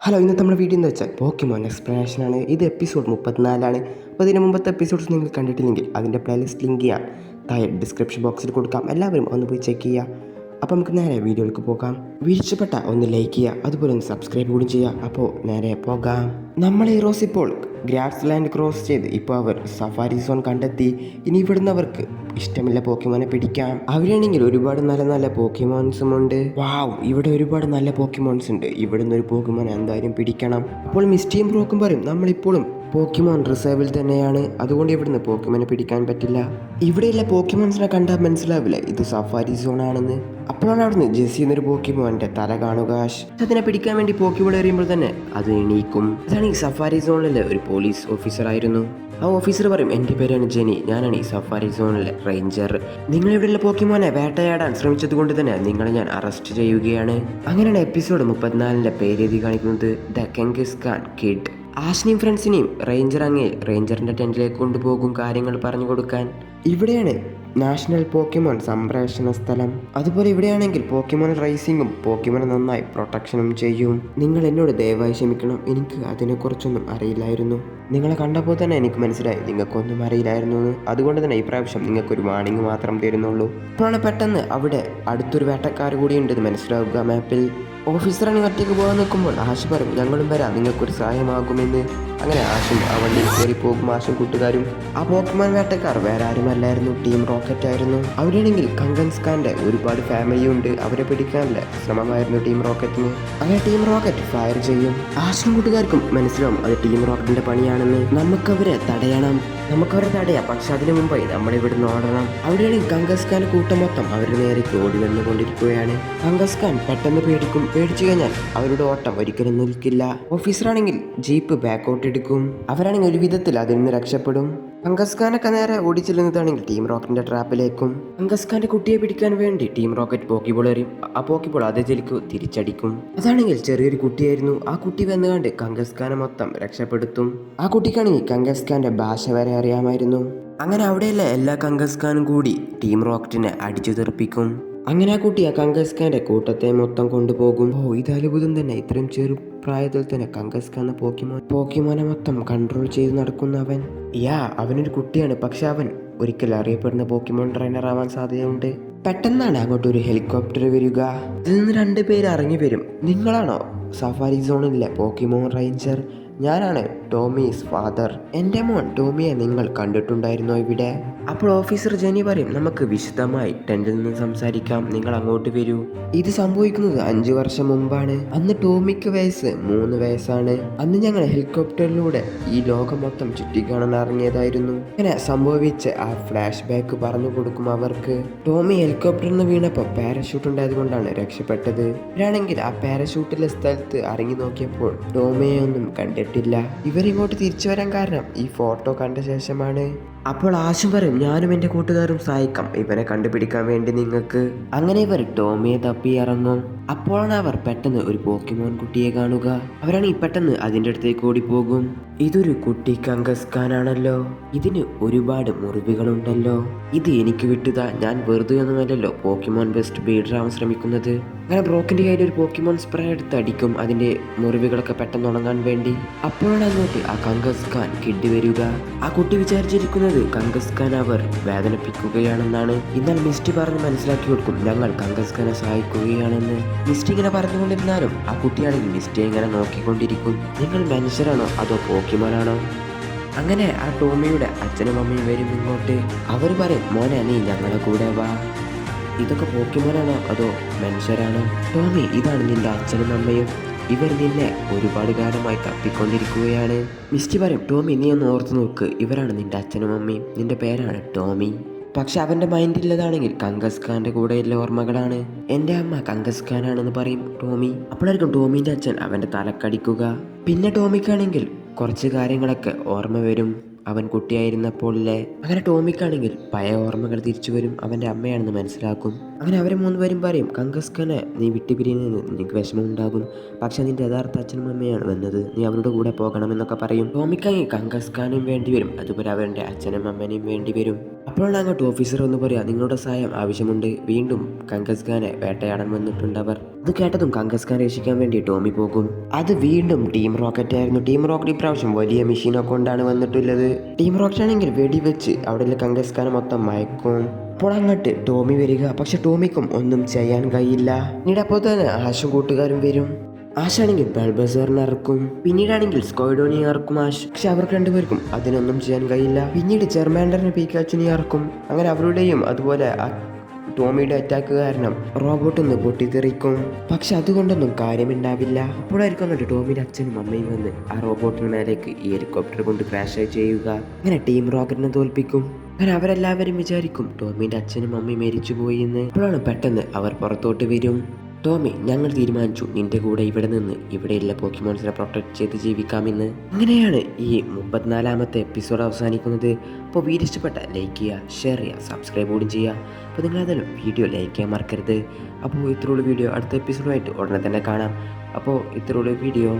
Hello, ഇന്നത്തെ നമ്മുടെ video എന്ന് വെച്ചാൽ പോക്കിമോൻ എക്സ്പ്ലനേഷനാണ്. ഇത് എപ്പിസോഡ് 34 അപ്പോൾ ഇതിന് മുമ്പത്തെ എപ്പിസോഡ്സ് നിങ്ങൾ കണ്ടിട്ടില്ലെങ്കിൽ അതിൻ്റെ പ്ലേലിസ്റ്റ് ലിങ്ക് ചെയ്യാം താഴെ ഡിസ്ക്രിപ്ഷൻ ബോക്സിൽ കൊടുക്കാം. എല്ലാവരും ഒന്ന് പോയി ചെക്ക് ചെയ്യുക. അപ്പോൾ നമുക്ക് നേരെ വീഡിയോയിലേക്ക് പോകാം. വീഴ്ചപ്പെട്ട ഒന്ന് ലൈക്ക് ചെയ്യുക, അതുപോലെ ഒന്ന് സബ്സ്ക്രൈബ് കൂടി ചെയ്യുക. അപ്പോൾ നേരെ പോകാം. നമ്മൾ ഹീറോസ് ഇപ്പോൾ ഗ്രാസ് ലാൻഡ് ക്രോസ് ചെയ്ത് ഇപ്പോൾ അവർ സഫാരി സോൺ കണ്ടെത്തി. ഇനി ഇവിടുന്ന് അവർക്ക് ഇഷ്ടമില്ല പോക്കിമോനെ പിടിക്കാം. അവിടെയാണെങ്കിൽ ഒരുപാട് നല്ല നല്ല പോക്കിമോൺസും ഉണ്ട്. വാവ്, ഇവിടെ ഒരുപാട് നല്ല പോക്കിമോൺസ് ഉണ്ട്. ഇവിടുന്ന് ഒരു പോക്കിമോൻ എന്തായാലും പിടിക്കണം. അപ്പോൾ മിസ്റ്റിയും ബ്രോക്കും പറയും നമ്മളിപ്പോഴും പോക്കിമോൻ റിസർവിൽ തന്നെയാണ്, അതുകൊണ്ട് ഇവിടുന്ന് പോക്കിമോനെ പിടിക്കാൻ പറ്റില്ല. ഇവിടെയുള്ള പോക്കിമോൺസിനെ കണ്ടാൽ മനസ്സിലാവില്ല ഇത് സഫാരി സോൺ ആണെന്ന്. അപ്പോഴാണ് അവിടുന്ന് ജെസ്സി എന്നൊരു പോക്കിമോന്റെ തല കാണുക. അതിനെ പിടിക്കാൻ വേണ്ടി പോക്കിബോൾ എറിയുമ്പോൾ തന്നെ അത് എണീക്കും. അതാണ് ഈ സഫാരി സോണിലെ ഒരു പോലീസ് ഓഫീസർ ആയിരുന്നു. ആ ഓഫീസർ പറയും എൻ്റെ പേരാണ് ജെനി, ഞാനാണ് ഈ സഫാരി സോണിലെ റേഞ്ചർ. നിങ്ങൾ ഇവിടെയുള്ള പോക്കിമോനെ വേട്ടയാടാൻ ശ്രമിച്ചത് കൊണ്ട് തന്നെ നിങ്ങളെ ഞാൻ അറസ്റ്റ് ചെയ്യുകയാണ്. അങ്ങനെയാണ് എപ്പിസോഡ് 34 പേരെഴുതി കാണിക്കുന്നത് ദ കെങ്കിസ് ഖാൻ കിഡ്. ആഷിനെയും ഫ്രണ്ട്സിനെയും റേഞ്ചറിന്റെ ടെന്റിലേക്ക് കൊണ്ടുപോകും കാര്യങ്ങൾ പറഞ്ഞു കൊടുക്കാൻ. ഇവിടെയാണ് നാഷണൽ പോക്കിമോൻ സംപ്രേഷണ സ്ഥലം. അതുപോലെ ഇവിടെയാണെങ്കിൽ പോക്കിമോൻ റേസിംഗും പോക്കിമോനെ നന്നായി പ്രൊട്ടക്ഷനും ചെയ്യും. നിങ്ങൾ എന്നോട് ദയവായി ക്ഷമിക്കണം, എനിക്ക് അതിനെക്കുറിച്ചൊന്നും അറിയില്ലായിരുന്നു. നിങ്ങളെ കണ്ടപ്പോൾ തന്നെ എനിക്ക് മനസ്സിലായി നിങ്ങൾക്കൊന്നും അറിയില്ലായിരുന്നു എന്ന്. അതുകൊണ്ട് തന്നെ ഈ പ്രാവശ്യം നിങ്ങൾക്കൊരു വാണിംഗ് മാത്രം തരുന്നുള്ളൂ. അപ്പോഴാണ് പെട്ടെന്ന് അവിടെ അടുത്തൊരു വേട്ടക്കാർ കൂടി ഉണ്ടെന്ന് മനസ്സിലാവുക മാപ്പിൽ. ഓഫീസറാണ് ഒറ്റയ്ക്ക് പോകാൻ നിൽക്കുമ്പോൾ ആശ് പറയും ഞങ്ങളും വരാം, നിങ്ങൾക്കൊരു സഹായമാകുമെന്ന്. അങ്ങനെ ആശും ആ വണ്ടിയിൽ കയറി പോകും. ആശും കൂട്ടുകാരും. ആ പോക്കിമോൻ വേട്ടക്കാർ വേറെ ആരുമല്ലായിരുന്നു, ടീം റോക്കറ്റ് ആയിരുന്നു. അവിടെയാണെങ്കിൽ കങ്കൻസ് ഖാന്റെ ഒരുപാട് ഫാമിലി ഉണ്ട്. അവരെ പിടിക്കാനുള്ള ശ്രമമായിരുന്നു ടീം റോക്കറ്റിന്. അങ്ങനെ ടീം റോക്കറ്റ് ഫയർ ചെയ്യും. ആശും കൂട്ടുകാർക്കും മനസ്സിലാവും അത് ടീം റോക്കറ്റിന്റെ പണിയാണെന്ന്. നമുക്കവരെ തടയാം, പക്ഷെ അതിനു മുമ്പായി നമ്മൾ ഇവിടുന്ന് ഓടണം. അവിടെയാണെങ്കിൽ കങ്കസ് ഖാൻ കൂട്ടം മൊത്തം അവരുടെ നേരേക്ക് ഓടി വന്നുകൊണ്ടിരിക്കുകയാണ്. കങ്കസ് ഖാൻ പെട്ടെന്ന് പേടിച്ചു കഴിഞ്ഞാൽ അവരുടെ ഓട്ടം ഒരിക്കലും നിൽക്കില്ല. ഓഫീസറാണെങ്കിൽ ജീപ്പ് ബാക്കൗട്ട് എടുക്കും. അവരാണെങ്കിൽ ഒരു വിധത്തിൽ അതിൽ നിന്ന് രക്ഷപ്പെടും. കങ്കസ് ഖാനൊക്കെ നേരെ ഓടിച്ചെല്ലുന്നതാണെങ്കിൽ ടീം റോക്കറ്റിന്റെ ട്രാപ്പിലേക്കും. കങ്കസ് ഖാന്റെ കുട്ടിയെ പിടിക്കാൻ വേണ്ടി ടീം റോക്കറ്റ് പോക്കിബോൾ എറിയും. ആ പോക്കിബോൾ അതേ ജലിക്ക് തിരിച്ചടിക്കും. അതാണെങ്കിൽ ചെറിയൊരു കുട്ടിയായിരുന്നു. ആ കുട്ടി വന്നുകൊണ്ട് കങ്കസ് ഖാനെ മൊത്തം രക്ഷപ്പെടുത്തും. ആ കുട്ടിക്കാണെങ്കിൽ കങ്കസ് ഖാന്റെ ഭാഷ വരെ അറിയാമായിരുന്നു. അങ്ങനെ അവിടെയുള്ള എല്ലാ കങ്കസ് ഖാനും കൂടി ടീം റോക്കറ്റിനെ അടിച്ചു തെറിപ്പിക്കും. അങ്ങനെ ആ കുട്ടി ആ കങ്കസ് ഖാന്റെ കൂട്ടത്തെ മൊത്തം കൊണ്ടുപോകും. ഇത് അത്ഭുതം തന്നെ, ഇത്രയും ചെറുപ്രായത്തിൽ തന്നെ കങ്കസ് ഖാൻ പോക്കിമോനെ മൊത്തം കൺട്രോൾ ചെയ്ത് നടക്കുന്ന അവൻ. അവനൊരു കുട്ടിയാണ്, പക്ഷെ അവൻ ഒരിക്കൽ അറിയപ്പെടുന്ന പോക്കിമോൻ ട്രെയിനർ ആവാൻ സാധ്യതയുണ്ട്. പെട്ടെന്നാണ് അങ്ങോട്ട് ഒരു ഹെലികോപ്റ്റർ വരിക. ഇതിൽ നിന്ന് 2 പേര് ഇറങ്ങി വരും. നിങ്ങളാണോ സഫാരി സോണിലെ പോക്കിമോൻ റേഞ്ചർ? ഞാനാണ് ടോമീസ് ഫാദർ. എൻ്റെ മോൻ ടോമിയെ നിങ്ങൾ കണ്ടിട്ടുണ്ടായിരുന്നോ ഇവിടെ? അപ്പോൾ ഓഫീസർ ജെനി പറയും നമുക്ക് വിശദമായി ടെന്റിൽ നിന്ന് സംസാരിക്കാം, നിങ്ങൾ അങ്ങോട്ട് വരൂ. ഇത് സംഭവിക്കുന്നത് 5 വർഷം മുമ്പാണ്. അന്ന് ടോമിക്ക് വയസ്സ് 3 വയസ്സാണ്. അന്ന് ഞങ്ങൾ ഹെലികോപ്റ്ററിലൂടെ ഈ ലോകം മൊത്തം ചുറ്റിക്കാണാൻ ഇറങ്ങിയതായിരുന്നു. അങ്ങനെ സംഭവിച്ച് ആ ഫ്ലാഷ് ബാക്ക് പറഞ്ഞു കൊടുക്കും അവർക്ക്. ടോമി ഹെലികോപ്റ്ററിൽ നിന്ന് വീണപ്പോൾ പാരഷൂട്ട് ഉണ്ടായത് കൊണ്ടാണ് രക്ഷപ്പെട്ടത്. ഇവരാണെങ്കിൽ ആ പാരഷൂട്ടിലെ സ്ഥലത്ത് ഇറങ്ങി നോക്കിയപ്പോൾ ടോമിയെ ഒന്നും കണ്ടിട്ടില്ല. ഇവരിങ്ങോട്ട് തിരിച്ചു വരാൻ കാരണം ഈ ഫോട്ടോ കണ്ട ശേഷമാണ്. അപ്പോൾ ആശും പറയും ഞാനും എൻ്റെ കൂട്ടുകാരും സഹായിക്കാം ഇവനെ കണ്ടുപിടിക്കാൻ വേണ്ടി നിങ്ങൾക്ക്. അങ്ങനെ ഇവർ ടോമിയെ തപ്പി ഇറങ്ങും. അപ്പോഴാണ് അവർ പെട്ടെന്ന് ഒരു പോക്കിമോൻ കുട്ടിയെ കാണുക. അവരാണ് ഈ പെട്ടെന്ന് അതിൻ്റെ അടുത്തേക്ക് ഓടിപ്പോകും. ഇതൊരു കുട്ടി കങ്കസ് ഖാൻ ആണല്ലോ, ഇതിന് ഒരുപാട് മുറിവുകളുണ്ടല്ലോ. ഇത് എനിക്ക് വിട്ടുതാ, ഞാൻ വെറുതെ ഒന്നുമല്ലല്ലോ പോക്കിമോൻ ബെസ്റ്റ് ബീഡർ ആവാൻ ശ്രമിക്കുന്നത്. അങ്ങനെ ബ്രോക്കിന്റെ കയ്യിൽ ഒരു പോക്കിമോൻ സ്പ്രേ എടുത്ത് അടിക്കും അതിന്റെ മുറിവുകളൊക്കെ പെട്ടെന്ന് ഉണങ്ങാൻ വേണ്ടി. അപ്പോഴാണ് അങ്ങോട്ട് ആ കങ്കസ് ഖാൻ കിഡ് വരിക. ആ കുട്ടി വിചാരിച്ചിരിക്കുന്നത് കങ്കസ് ഖാൻ അവർ വേദനിപ്പിക്കുകയാണെന്നാണ്. എന്നാൽ മിസ്റ്റി പറഞ്ഞ് മനസ്സിലാക്കി കൊടുക്കും ഞങ്ങൾ കങ്കസ് ഖാനെ സഹായിക്കുകയാണെന്ന്. മിസ്റ്റി ഇങ്ങനെ പറഞ്ഞുകൊണ്ടിരുന്നാലും ആ കുട്ടിയാണെങ്കിൽ മിസ്റ്റിയെ ഇങ്ങനെ നോക്കിക്കൊണ്ടിരിക്കും. നിങ്ങൾ മനുഷ്യരാണോ അതോ പോക്കിമോനാണോ? അങ്ങനെ ആ ടോമിയുടെ അച്ഛനും അമ്മയും വരും ഇങ്ങോട്ട്. അവർ പറയും മോനെ നീ ഞങ്ങളുടെ കൂടെ വാ, ഇതൊക്കെ പോക്കിമോനാണോ അതോ മനുഷ്യരാണോ? ടോമി ഇതാണ് നിന്റെ അച്ഛനും അമ്മയും, ഇവർ നിന്നെ ഒരുപാട് കാലമായി തപ്പിക്കൊണ്ടിരിക്കുകയാണ്. മിസ്റ്റി പറയും ടോമി നീ ഒന്ന് ഓർത്ത് നോക്ക്, ഇവരാണ് നിന്റെ അച്ഛനും അമ്മയും, നിന്റെ പേരാണ് ടോമി. പക്ഷെ അവൻ്റെ മൈൻഡിലുള്ളതാണെങ്കിൽ കങ്കസ് ഖാന്റെ കൂടെയുള്ള ഓർമ്മകളാണ്. എൻ്റെ അമ്മ കങ്കസ് ഖാനാണെന്ന് പറയും ടോമി. അപ്പോഴായിരിക്കും ടോമിൻ്റെ അച്ഛൻ അവൻ്റെ തലക്കടിക്കുക. പിന്നെ ടോമിക്കാണെങ്കിൽ കുറച്ച് കാര്യങ്ങളൊക്കെ ഓർമ്മ വരും അവൻ കുട്ടിയായിരുന്നപ്പോഴല്ലേ. അങ്ങനെ ടോമിക്കാണെങ്കിൽ പഴയ ഓർമ്മകൾ തിരിച്ചു വരും, അവൻ്റെ അമ്മയാണെന്ന് മനസ്സിലാക്കും. അങ്ങനെ അവരെ 3 പേരും പറയും കങ്കസ് ഖാനെ നീ വിട്ടുപിരിയുന്നതിന് നിനക്ക് വിഷമമുണ്ടാകും, പക്ഷെ നിന്റെ യഥാർത്ഥ അച്ഛനും അമ്മയാണ് വന്നത്, നീ അവരുടെ കൂടെ പോകണമെന്നൊക്കെ പറയും. ടോമിക്കാണെങ്കിൽ കങ്കസ് ഖാനും വേണ്ടി വരും, അതുപോലെ അവൻ്റെ അച്ഛനും അമ്മനെയും വേണ്ടി വരും. അപ്പോഴാണ് അങ്ങോട്ട് ഓഫീസർ എന്ന് പറയാ, നിങ്ങളുടെ സഹായം ആവശ്യമുണ്ട്. വീണ്ടും കങ്കസ് ഖാനെ വേട്ടയാടാൻ വന്നിട്ടുണ്ട് അവർ. അത് കേട്ടതും കങ്കസ് ഖാൻ രക്ഷിക്കാൻ വേണ്ടി ടോമി പോകും. അത് വീണ്ടും ടീം റോക്കറ്റ് ആയിരുന്നു. ടീം റോക്കറ്റ് ഇപ്രാവശ്യം വലിയ മെഷീനൊക്കെ കൊണ്ടാണ് വന്നിട്ടുള്ളത്. ടീം റോക്കറ്റ് ആണെങ്കിൽ വെടിവെച്ച് അവിടെയുള്ള കങ്കസ് ഖാനെ മൊത്തം മയക്കും. അപ്പോൾ അങ്ങോട്ട് ടോമി വരിക, പക്ഷെ ടോമിക്കും ഒന്നും ചെയ്യാൻ കഴിയില്ല. പിന്നീട് അപ്പോൾ തന്നെ ആശും കൂട്ടുകാരും വരും. ആശാണെങ്കിൽ ബൾബസറിനെ ഇറക്കും, പിന്നീടാണെങ്കിൽ സ്കോയിഡോനെ ഇറക്കും ആശ്. പക്ഷെ അവർക്ക് രണ്ടുപേർക്കും അതിനൊന്നും ചെയ്യാൻ കഴിയില്ല. പിന്നീട് ചെർമാൻഡറിനെ പീക്കാച്ചിനെ ഇറക്കും. അങ്ങനെ അവരുടെയും അതുപോലെ ടോമിയുടെ അറ്റാക്ക് കാരണം റോബോട്ട് ഒന്ന് പൊട്ടിത്തെറിക്കും. പക്ഷെ അതുകൊണ്ടൊന്നും കാര്യമുണ്ടാവില്ല. അപ്പോഴായിരിക്കും അങ്ങോട്ട് ടോമിയുടെ അച്ഛനും അമ്മയും വന്ന് ആ റോബോട്ടിന് മേലേക്ക് ഈ ഹെലികോപ്റ്റർ കൊണ്ട് ക്രാഷ് ചെയ്യുക. അങ്ങനെ ടീം റോക്കറ്റിനെ തോൽപ്പിക്കും. അങ്ങനെ അവരെല്ലാവരും വിചാരിക്കും ടോമിയുടെ അച്ഛനും അമ്മയും മരിച്ചുപോയി എന്ന്. അപ്പോഴാണ് പെട്ടെന്ന് അവർ പുറത്തോട്ട് വരും. ടോമി, ഞങ്ങൾ തീരുമാനിച്ചു നിന്റെ കൂടെ ഇവിടെ നിന്ന് ഇവിടെയുള്ള പോക്കിമോൺസിനെ പ്രൊട്ടക്ട് ചെയ്ത് ജീവിക്കാമെന്ന്. അങ്ങനെയാണ് ഈ 34ാമത്തെ എപ്പിസോഡ് അവസാനിക്കുന്നത്. അപ്പോൾ വീഡിയോ ഇഷ്ടപ്പെട്ട ലൈക്ക് ചെയ്യുക, ഷെയർ ചെയ്യുക, സബ്സ്ക്രൈബ് കൂടി ചെയ്യുക. അപ്പോൾ നിങ്ങളതിലും വീഡിയോ ലൈക്ക് ചെയ്യാൻ മറക്കരുത്. അപ്പോൾ ഇത്രയുള്ള വീഡിയോ അടുത്ത എപ്പിസോഡുമായിട്ട് ഉടനെ തന്നെ കാണാം. അപ്പോൾ ഇത്രയുള്ള വീഡിയോ.